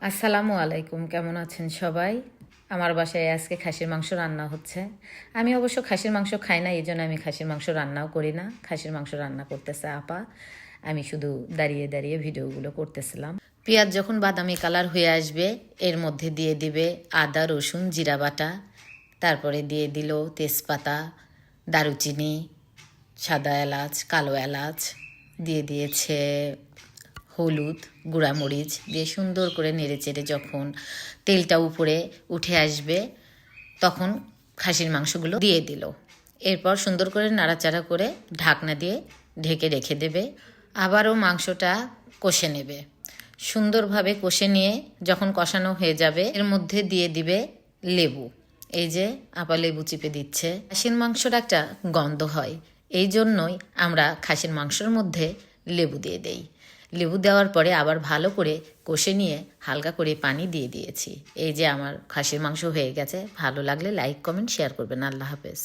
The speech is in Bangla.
আসসালামু আলাইকুম, কেমন আছেন সবাই? আমার বাসায় আজকে খাসির মাংস রান্না হচ্ছে। আমি অবশ্য খাসির মাংস খাই না, এই জন্য আমি খাসির মাংস রান্নাও করি না। খাসির মাংস রান্না করতেছে আপা, আমি শুধু দাঁড়িয়ে দাঁড়িয়ে ভিডিওগুলো করতেছিলাম। পেঁয়াজ যখন বাদামি কালার হয়ে আসবে, এর মধ্যে দিয়ে দিবে আদা, রসুন, জিরা বাটা, তারপরে দিয়ে দিল তেজপাতা, দারুচিনি, সাদা এলাচ, কালো এলাচ, দিয়ে দিয়েছে হলুদ, গুঁড়ামরিচ দিয়ে সুন্দর করে নেড়েচেড়ে যখন তেলটা উপরে উঠে আসবে, তখন খাসির মাংসগুলো দিয়ে দিল। এরপর সুন্দর করে নাড়াচাড়া করে ঢাকনা দিয়ে ঢেকে রেখে দেবে। আবারও মাংসটা কষে নেবে। সুন্দরভাবে কষে নিয়ে যখন কষানো হয়ে যাবে, এর মধ্যে দিয়ে দিবে লেবু। এই যে আপা লেবু চিপে দিচ্ছে। খাসির মাংসর একটা গন্ধ হয়, এই জন্যই আমরা খাসির মাংসের মধ্যে লেবু দিয়ে দেই। লেবু দেওয়ার পরে আবার ভালো করে কষে নিয়ে হালকা করে পানি দিয়ে দিয়েছি। এই যে আমার খাসির মাংস হয়ে গেছে। ভালো লাগলে লাইক, কমেন্ট, শেয়ার করবেন। আল্লাহ হাফেজ।